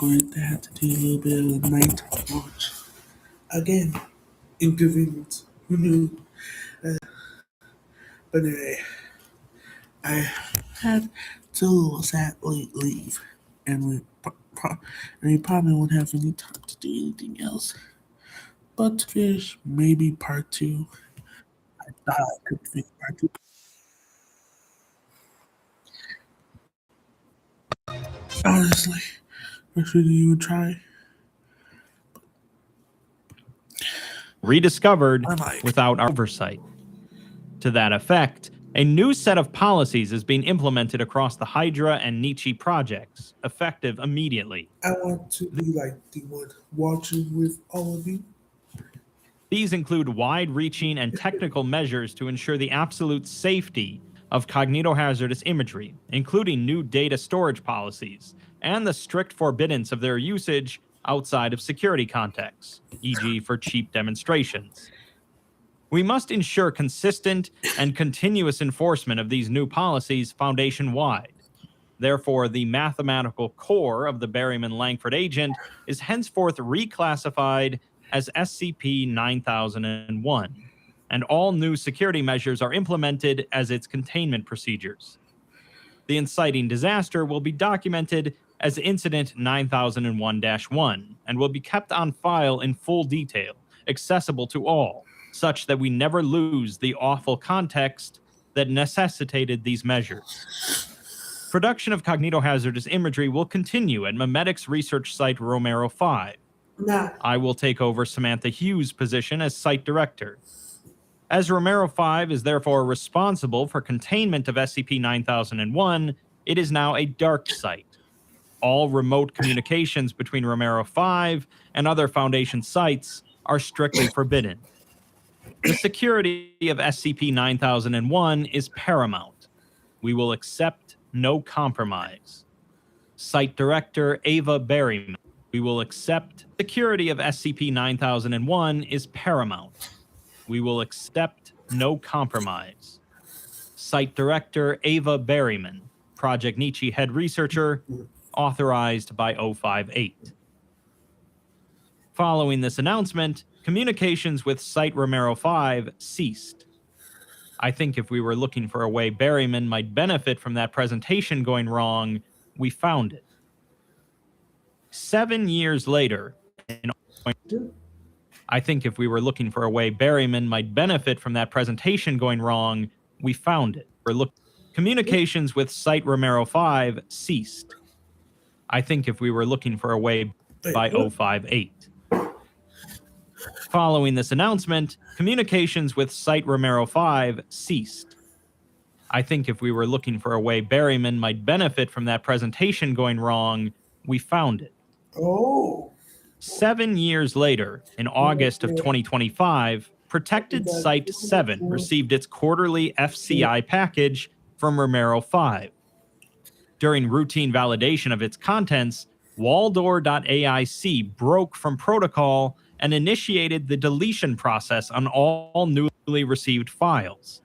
going to have to do a little bit of a nighttime watch. Again, inconvenience. Who knew? But anyway, I had to sadly leave, and we probably won't have any time to do anything else. But fish, maybe part two. I thought I could make part two. Honestly, I shouldn't even try. Rediscovered I might. without our oversight. To that effect, a new set of policies is being implemented across the Hydra and Nietzsche projects, effective immediately. I want to be like the one watching with all of you. These include wide-reaching and technical measures to ensure the absolute safety of cognitohazardous imagery, including new data storage policies, and the strict forbiddance of their usage outside of security contexts, e.g. for cheap demonstrations. We must ensure consistent and continuous enforcement of these new policies foundation-wide. Therefore, the mathematical core of the Berryman-Langford agent is henceforth reclassified as SCP-9001, and all new security measures are implemented as its containment procedures. The inciting disaster will be documented as Incident 9001-1 and will be kept on file in full detail, accessible to all, such that we never lose the awful context that necessitated these measures. Production of cognitohazardous imagery will continue at Memetics research site Romero 5. Now, I will take over Samantha Hughes' position as site director. As Romero 5 is therefore responsible for containment of SCP-9001, it is now a dark site. All remote communications between Romero 5 and other Foundation sites are strictly forbidden. The security of SCP-9001 is paramount. We will accept no compromise. Site Director Ava Berryman. We will accept security of SCP-9001 is paramount. We will accept no compromise. Site Director Ava Berryman, Project Nietzsche Head Researcher, authorized by 058. Following this announcement, communications with Site Romero 5 ceased. I think if we were looking for a way Berryman might benefit from that presentation going wrong, we found it. 7 years later, I think if we were looking for a way Berryman might benefit from that presentation going wrong, we found it. Communications with Site Romero 5 ceased. I think if we were looking for a way by 058. Following this announcement, communications with Site Romero 5 ceased. I think if we were looking for a way Berryman might benefit from that presentation going wrong, we found it. oh, 7 years later, in August of 2025, Protected Site 7 received its quarterly FCI package from Romero 5. During routine validation of its contents, Waldor.aic broke from protocol and initiated the deletion process on all newly received files.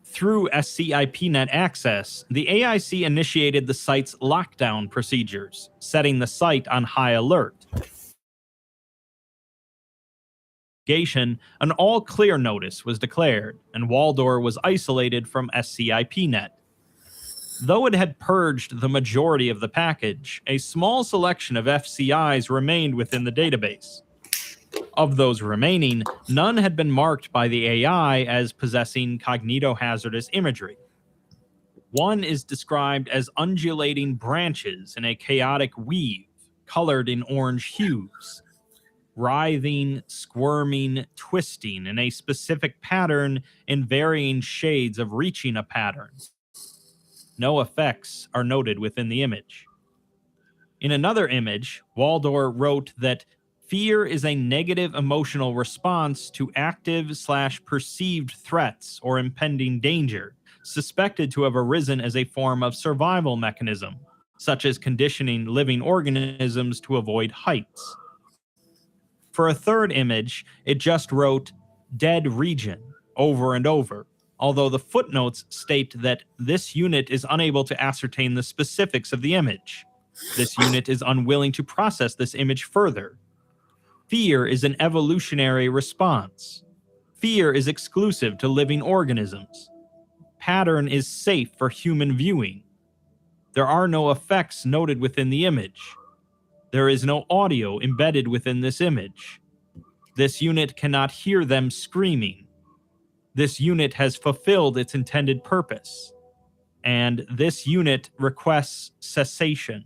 Through SCIPnet access, the AIC initiated the site's lockdown procedures, setting the site on high alert. An all-clear notice was declared, and Waldor was isolated from SCIPnet. Though it had purged the majority of the package, a small selection of FCIs remained within the database. Of those remaining, none had been marked by the AI as possessing cognitohazardous imagery. One is described as undulating branches in a chaotic weave, colored in orange hues. Writhing, squirming, twisting in a specific pattern in varying shades of reaching a pattern. No effects are noted within the image. In another image, Waldor wrote that fear is a negative emotional response to active/perceived threats or impending danger, suspected to have arisen as a form of survival mechanism, such as conditioning living organisms to avoid heights. For a third image, it just wrote, dead region, over and over, although the footnotes state that this unit is unable to ascertain the specifics of the image. This unit is unwilling to process this image further. Fear is an evolutionary response. Fear is exclusive to living organisms. Pattern is safe for human viewing. There are no effects noted within the image. There is no audio embedded within this image. This unit cannot hear them screaming. This unit has fulfilled its intended purpose. And this unit requests cessation.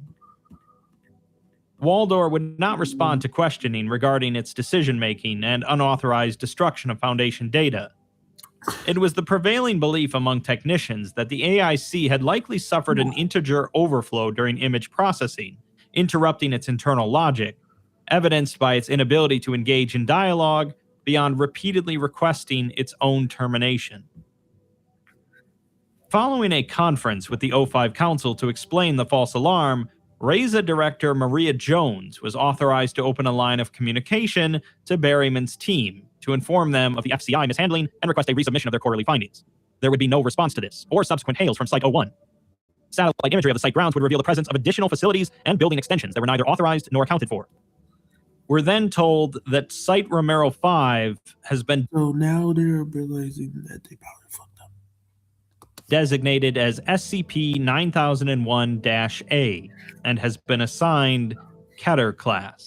Waldor would not respond to questioning regarding its decision-making and unauthorized destruction of Foundation data. It was the prevailing belief among technicians that the AIC had likely suffered an integer overflow during image processing, interrupting its internal logic, evidenced by its inability to engage in dialogue beyond repeatedly requesting its own termination. Following a conference with the O5 Council to explain the false alarm, REZA Director Maria Jones was authorized to open a line of communication to Berryman's team to inform them of the FCI mishandling and request a resubmission of their quarterly findings. There would be no response to this, or subsequent hails from Site 01. Satellite imagery of the site grounds would reveal the presence of additional facilities and building extensions that were neither authorized nor accounted for. We're then told that Site Romero 5 has been So now they're realizing that they probably fucked up. designated as SCP-9001-A and has been assigned Keter class.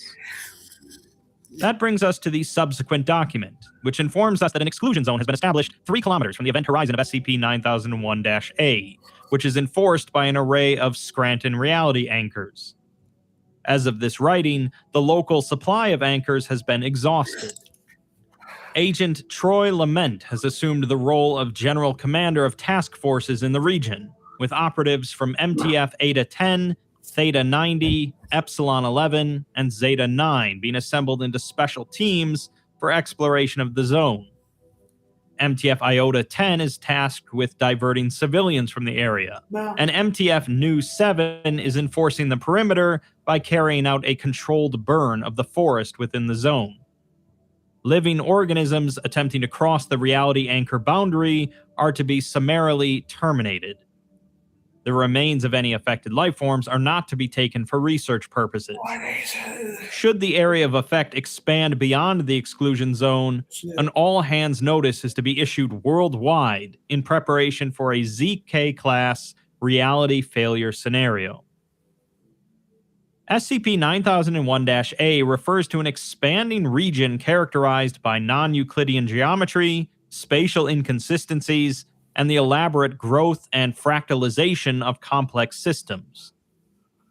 That brings us to the subsequent document, which informs us that an exclusion zone has been established 3 kilometers from the event horizon of SCP-9001-A, which is enforced by an array of Scranton reality anchors. As of this writing, the local supply of anchors has been exhausted. Agent Troy Lament has assumed the role of General Commander of Task Forces in the region, with operatives from MTF Eta 10, Theta 90, Epsilon 11, and Zeta 9 being assembled into special teams for exploration of the zone. MTF Iota 10 is tasked with diverting civilians from the area, and MTF Nu 7 is enforcing the perimeter by carrying out a controlled burn of the forest within the zone. Living organisms attempting to cross the reality anchor boundary are to be summarily terminated. The remains of any affected life forms are not to be taken for research purposes. Should the area of effect expand beyond the exclusion zone, an all-hands notice is to be issued worldwide in preparation for a ZK-class reality failure scenario. SCP-9001-A refers to an expanding region characterized by non-Euclidean geometry, spatial inconsistencies, and the elaborate growth and fractalization of complex systems.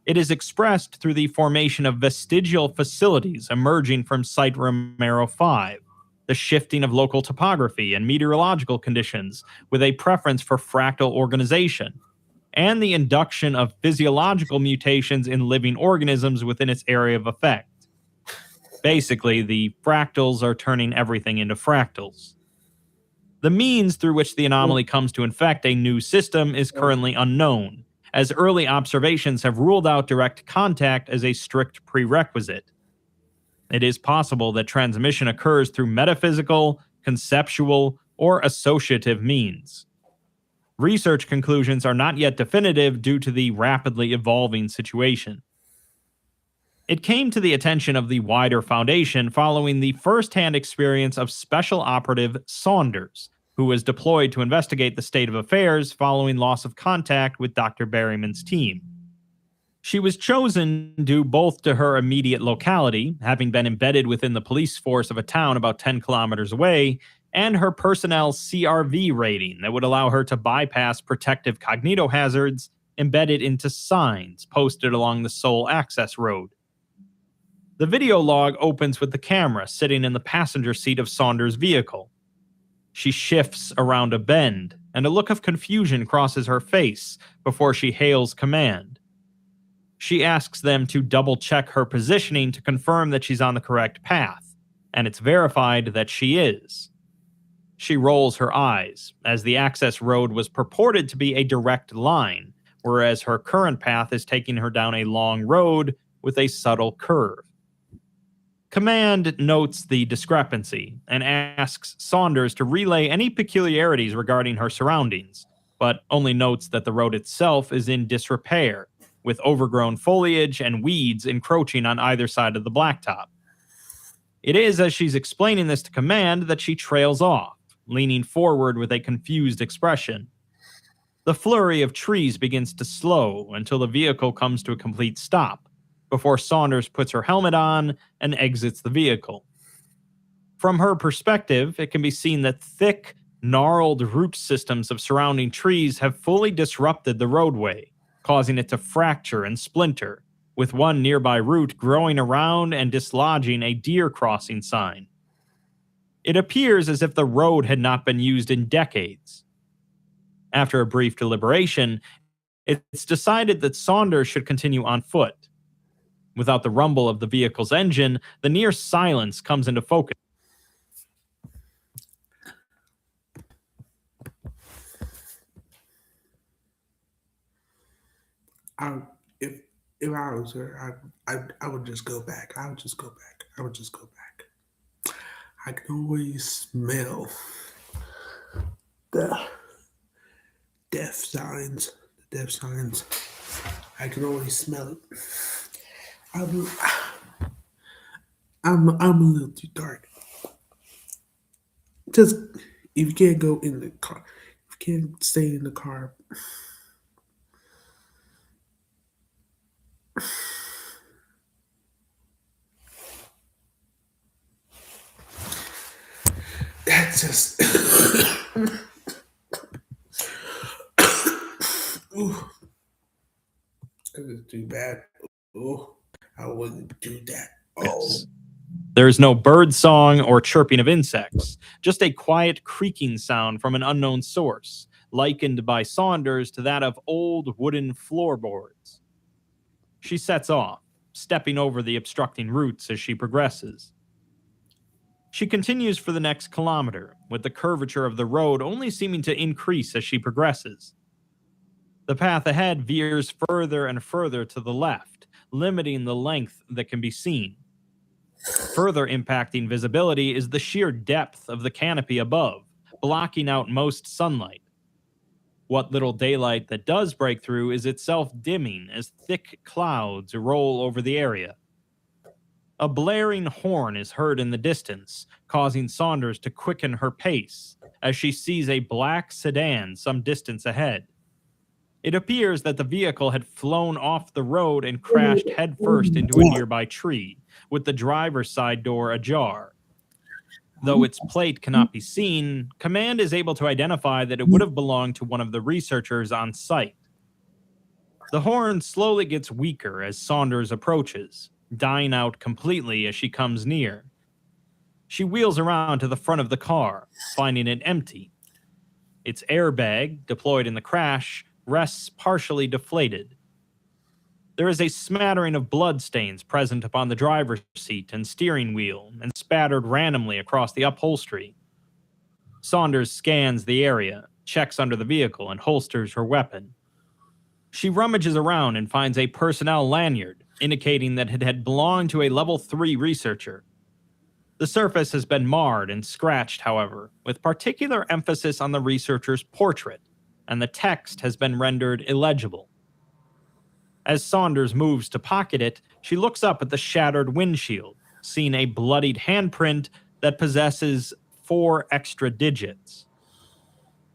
It is expressed through the formation of vestigial facilities emerging from Site Romero 5, the shifting of local topography and meteorological conditions with a preference for fractal organization, and the induction of physiological mutations in living organisms within its area of effect. Basically, the fractals are turning everything into fractals. The means through which the anomaly comes to infect a new system is currently unknown, as early observations have ruled out direct contact as a strict prerequisite. It is possible that transmission occurs through metaphysical, conceptual, or associative means. Research conclusions are not yet definitive due to the rapidly evolving situation. It came to the attention of the wider Foundation following the first-hand experience of Special Operative Saunders, who was deployed to investigate the state of affairs following loss of contact with Dr. Berryman's team. She was chosen due both to her immediate locality, having been embedded within the police force of a town about 10 kilometers away, and her personnel's CRV rating that would allow her to bypass protective cognitohazards embedded into signs posted along the sole access road. The video log opens with the camera sitting in the passenger seat of Saunders' vehicle. She shifts around a bend, and a look of confusion crosses her face before she hails command. She asks them to double-check her positioning to confirm that she's on the correct path, and it's verified that she is. She rolls her eyes, as the access road was purported to be a direct line, whereas her current path is taking her down a long road with a subtle curve. Command notes the discrepancy and asks Saunders to relay any peculiarities regarding her surroundings, but only notes that the road itself is in disrepair, with overgrown foliage and weeds encroaching on either side of the blacktop. It is as she's explaining this to Command that she trails off, leaning forward with a confused expression. The flurry of trees begins to slow until the vehicle comes to a complete stop, before Saunders puts her helmet on and exits the vehicle. From her perspective, it can be seen that thick, gnarled root systems of surrounding trees have fully disrupted the roadway, causing it to fracture and splinter, with one nearby root growing around and dislodging a deer crossing sign. It appears as if the road had not been used in decades. After a brief deliberation, it's decided that Saunders should continue on foot. Without the rumble of the vehicle's engine, the near silence comes into focus. If I was her, I would just go back. I would just go back. I would just go back. I can always smell the death signs. The death signs. I can always smell it. I'm a little too dark. Just if you can't go in the car, if you can't stay in the car. That's just ooh, that is too bad. Oh, I wouldn't do that. Oh. There is no bird song or chirping of insects, just a quiet creaking sound from an unknown source, likened by Saunders to that of old wooden floorboards. She sets off, stepping over the obstructing roots as she progresses. She continues for the next kilometer, with the curvature of the road only seeming to increase as she progresses. The path ahead veers further and further to the left, limiting the length that can be seen. Further impacting visibility is the sheer depth of the canopy above, blocking out most sunlight. What little daylight that does break through is itself dimming as thick clouds roll over the area. A blaring horn is heard in the distance, causing Saunders to quicken her pace as she sees a black sedan some distance ahead. It appears that the vehicle had flown off the road and crashed headfirst into a nearby tree, with the driver's side door ajar. Though its plate cannot be seen, Command is able to identify that it would have belonged to one of the researchers on site. The horn slowly gets weaker as Saunders approaches, dying out completely as she comes near. She wheels around to the front of the car, finding it empty. Its airbag, deployed in the crash, rests partially deflated. There is a smattering of bloodstains present upon the driver's seat and steering wheel and spattered randomly across the upholstery. Saunders scans the area, checks under the vehicle, and holsters her weapon. She rummages around and finds a personnel lanyard, indicating that it had belonged to a level 3 researcher. The surface has been marred and scratched, however, with particular emphasis on the researcher's portrait, and the text has been rendered illegible. As Saunders moves to pocket it, she looks up at the shattered windshield, seeing a bloodied handprint that possesses 4 extra digits.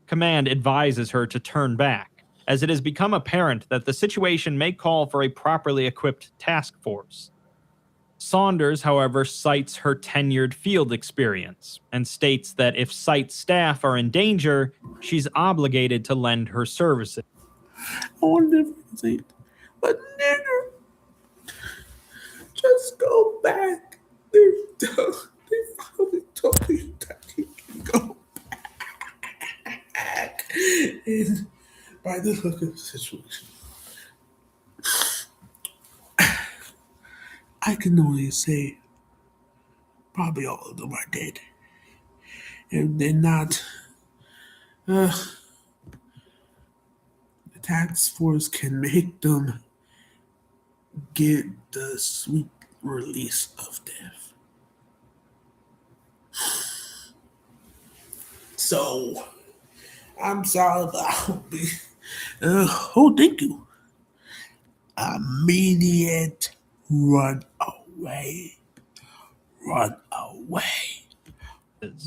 Command advises her to turn back, as it has become apparent that the situation may call for a properly equipped task force. Saunders, however, cites her tenured field experience and states that if site staff are in danger, she's obligated to lend her services. I wonder if I can say it. But nigger, just go back. They finally told you that you can go back. And by the look of the situation, I can only say probably all of them are dead. And they're not. The task force can make them get the sweet release of death. So, I'm sorry that I'll be. Thank you. immediate run away. Run away.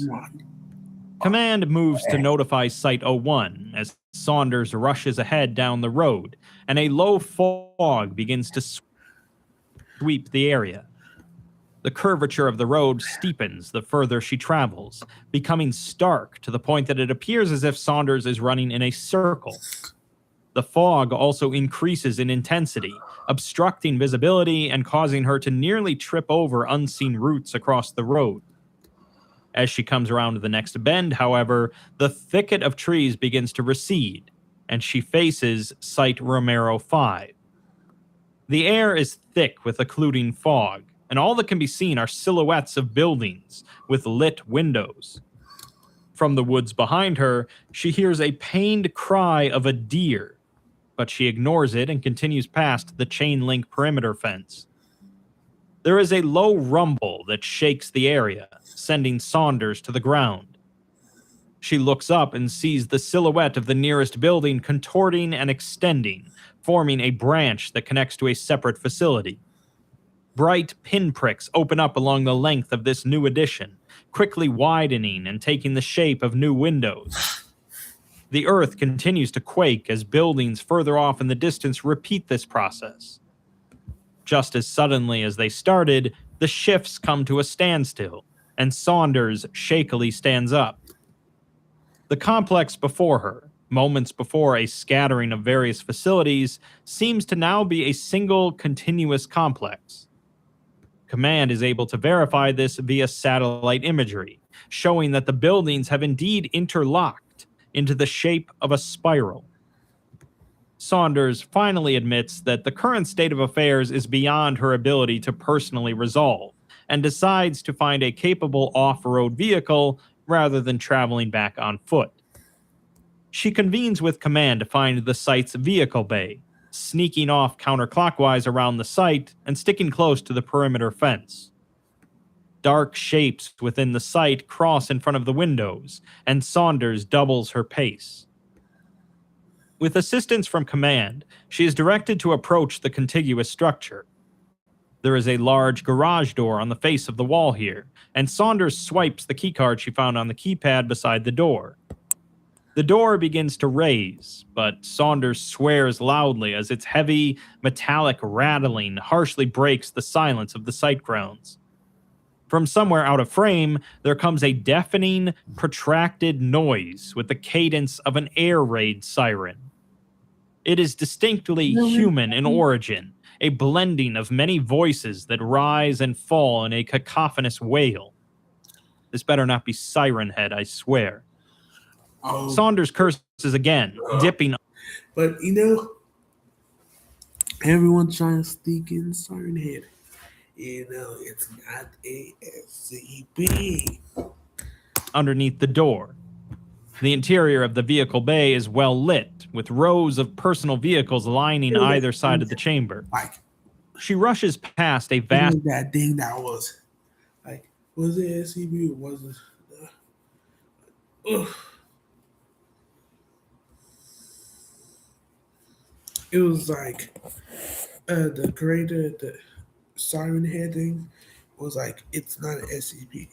Run. Command moves to notify Site 01 as Saunders rushes ahead down the road, and a low fog begins to sweep the area. The curvature of the road steepens the further she travels, becoming stark to the point that it appears as if Saunders is running in a circle. The fog also increases in intensity, obstructing visibility and causing her to nearly trip over unseen routes across the road. As she comes around the next bend, however, the thicket of trees begins to recede, and she faces Site Romero 5. The air is thick with occluding fog, and all that can be seen are silhouettes of buildings with lit windows. From the woods behind her, she hears a pained cry of a deer, but she ignores it and continues past the chain-link perimeter fence. There is a low rumble that shakes the area, sending Saunders to the ground. She looks up and sees the silhouette of the nearest building contorting and extending, forming a branch that connects to a separate facility. Bright pinpricks open up along the length of this new addition, quickly widening and taking the shape of new windows. The earth continues to quake as buildings further off in the distance repeat this process. Just as suddenly as they started, the shifts come to a standstill, and Saunders shakily stands up. The complex before her, moments before a scattering of various facilities, seems to now be a single continuous complex. Command is able to verify this via satellite imagery, showing that the buildings have indeed interlocked into the shape of a spiral. Saunders finally admits that the current state of affairs is beyond her ability to personally resolve, and decides to find a capable off-road vehicle rather than traveling back on foot. She convenes with Command to find the site's vehicle bay, sneaking off counterclockwise around the site and sticking close to the perimeter fence. Dark shapes within the site cross in front of the windows, and Saunders doubles her pace. With assistance from Command, she is directed to approach the contiguous structure. There is a large garage door on the face of the wall here, and Saunders swipes the keycard she found on the keypad beside the door. The door begins to raise, but Saunders swears loudly as its heavy, metallic rattling harshly breaks the silence of the site grounds. From somewhere out of frame, there comes a deafening, protracted noise with the cadence of an air raid siren. It is distinctly human in origin, a blending of many voices that rise and fall in a cacophonous wail. This better not be Siren Head, I swear. Saunders curses again, dipping. But everyone's trying to sneak in Siren Head. It's not a SCP. Underneath the door. The interior of the vehicle bay is well lit, with rows of personal vehicles lining either side of the chamber. She rushes past a vast... That thing that was, was it SCP or was it... It was the creator, the Siren Head thing was it's not an SCP.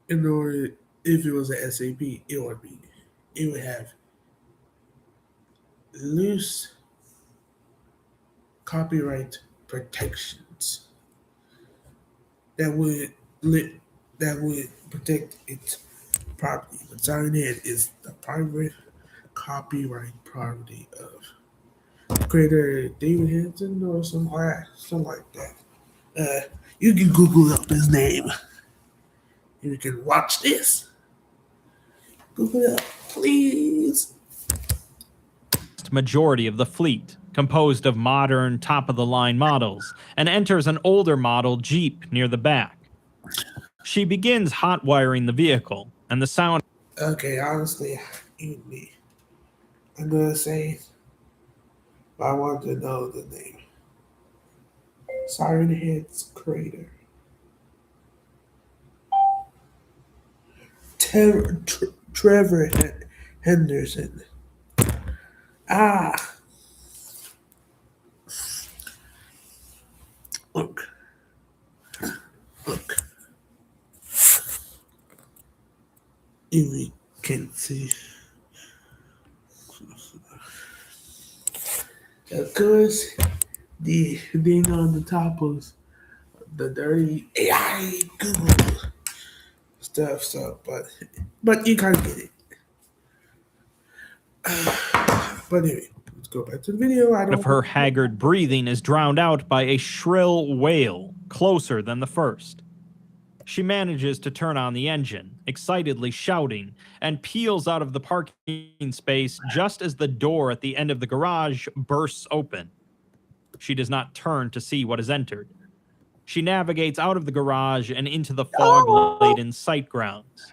In order, if it was an SCP, it would have loose copyright protections that would protect its property. But Siren Head is the private copyright property of creator David Hanson or something like that. You can Google up his name. And you can watch this. Google it up, please. Majority of the fleet, composed of modern, top-of-the-line models, and enters an older model Jeep near the back. She begins hot wiring the vehicle, and the sound... Okay, honestly, even me. I'm gonna say, I want to know the name. Siren Head's creator. Trevor Henderson. You can see. Of course, the thing on the top was the dirty AI Google stuff. So, but you can't get it. But anyway, let's go back to the video. I Of don't. her haggard breathing is drowned out by a shrill wail closer than the first. She manages to turn on the engine, excitedly shouting, and peels out of the parking space just as the door at the end of the garage bursts open. She does not turn to see what has entered. She navigates out of the garage and into the fog-laden site grounds.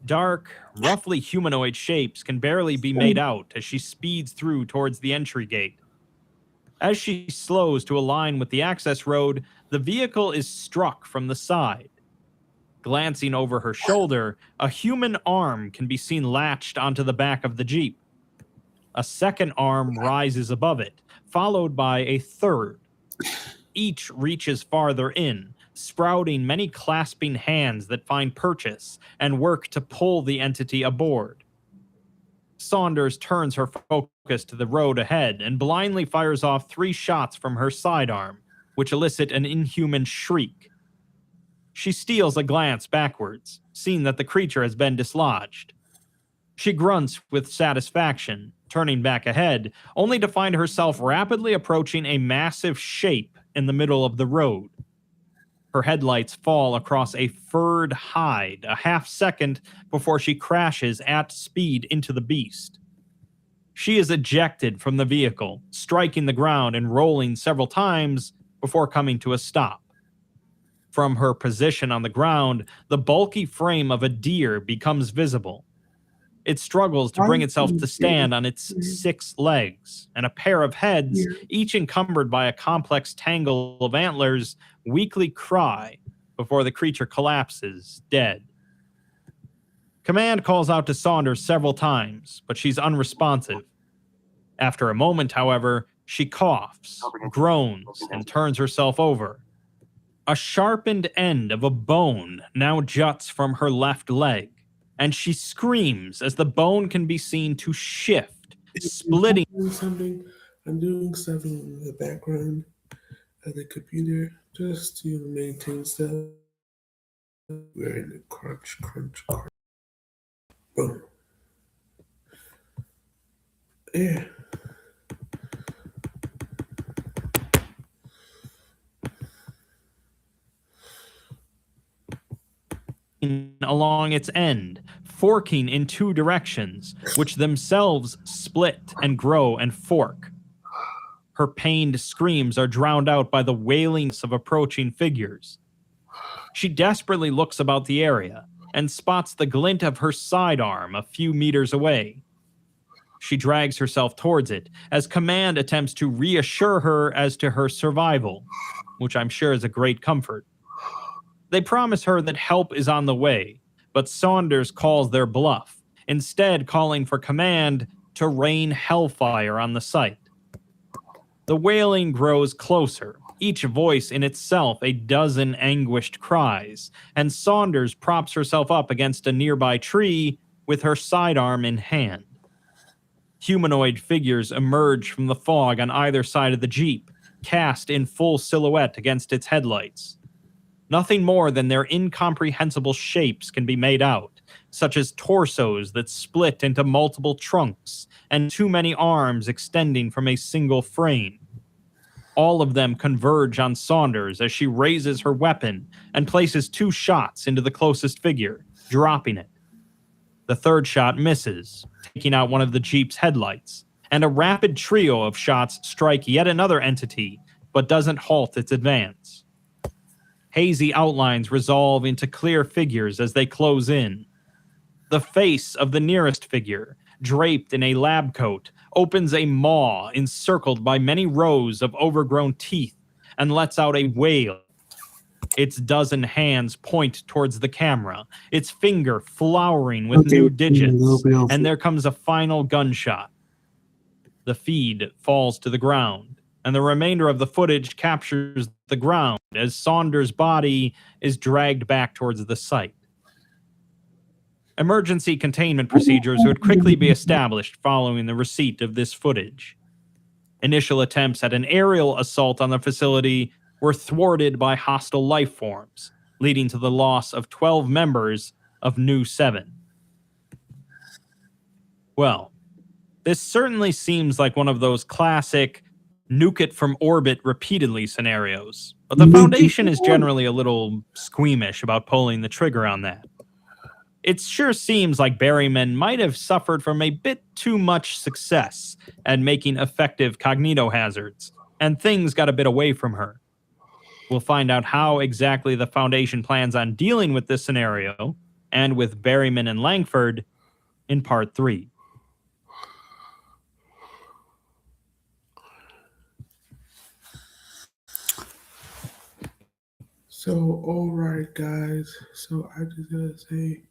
Dark, roughly humanoid shapes can barely be made out as she speeds through towards the entry gate. As she slows to align with the access road, the vehicle is struck from the side. Glancing over her shoulder, a human arm can be seen latched onto the back of the Jeep. A second arm rises above it, followed by a third. Each reaches farther in, sprouting many clasping hands that find purchase and work to pull the entity aboard. Saunders turns her focus to the road ahead and blindly fires off 3 shots from her sidearm, which elicit an inhuman shriek. She steals a glance backwards, seeing that the creature has been dislodged. She grunts with satisfaction, turning back ahead, only to find herself rapidly approaching a massive shape in the middle of the road. Her headlights fall across a furred hide a half second before she crashes at speed into the beast. She is ejected from the vehicle, striking the ground and rolling several times before coming to a stop. From her position on the ground, the bulky frame of a deer becomes visible. It struggles to bring itself to stand on its 6 legs, and a pair of heads, each encumbered by a complex tangle of antlers, weakly cry before the creature collapses, dead. Command calls out to Saunders several times, but she's unresponsive. After a moment, however, she coughs, groans, and turns herself over. A sharpened end of a bone now juts from her left leg, and she screams as the bone can be seen to shift, splitting. I'm doing something in the background of the computer just to maintain stuff. We're in the crunch. Boom. Yeah. Along its end, forking in 2 directions, which themselves split and grow and fork. Her pained screams are drowned out by the wailings of approaching figures. She desperately looks about the area and spots the glint of her sidearm a few meters away. She drags herself towards it as Command attempts to reassure her as to her survival, which I'm sure is a great comfort. They promise her that help is on the way, but Saunders calls their bluff, instead calling for Command to rain hellfire on the site. The wailing grows closer, each voice in itself a dozen anguished cries, and Saunders props herself up against a nearby tree with her sidearm in hand. Humanoid figures emerge from the fog on either side of the Jeep, cast in full silhouette against its headlights. Nothing more than their incomprehensible shapes can be made out, such as torsos that split into multiple trunks and too many arms extending from a single frame. All of them converge on Saunders as she raises her weapon and places 2 shots into the closest figure, dropping it. The third shot misses, taking out one of the Jeep's headlights, and a rapid trio of shots strike yet another entity, but doesn't halt its advance. Hazy outlines resolve into clear figures as they close in. The face of the nearest figure, draped in a lab coat, opens a maw encircled by many rows of overgrown teeth and lets out a wail. Its dozen hands point towards the camera, its finger flowering with new digits, and there comes a final gunshot. The feed falls to the ground, and the remainder of the footage captures the ground as Saunders' body is dragged back towards the site. Emergency containment procedures would quickly be established following the receipt of this footage. Initial attempts at an aerial assault on the facility were thwarted by hostile life forms, leading to the loss of 12 members of Nu 7. Well, this certainly seems like one of those classic nuke it from orbit repeatedly scenarios, but the Foundation is generally a little squeamish about pulling the trigger on that. It sure seems like Berryman might have suffered from a bit too much success at making effective cognitohazards, and things got a bit away from her. We'll find out how exactly the Foundation plans on dealing with this scenario, and with Berryman and Langford, in Part 3. So, alright, guys. So, I just gotta say,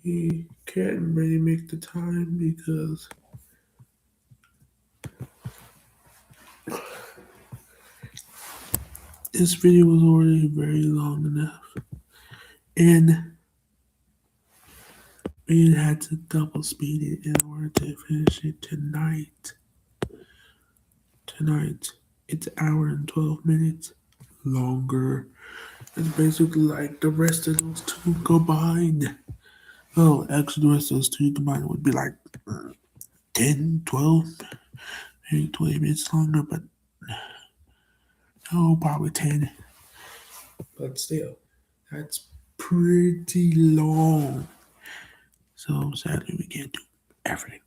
he can't really make the time because this video was already very long enough. And we had to double speed it in order to finish it tonight. It's an hour and 12 minutes longer. It's basically like the rest of those two combined. Oh, actually, the rest of those two combined would be like 10, 12, maybe 20 minutes longer, but no, probably 10. But still, that's pretty long. So sadly, we can't do everything.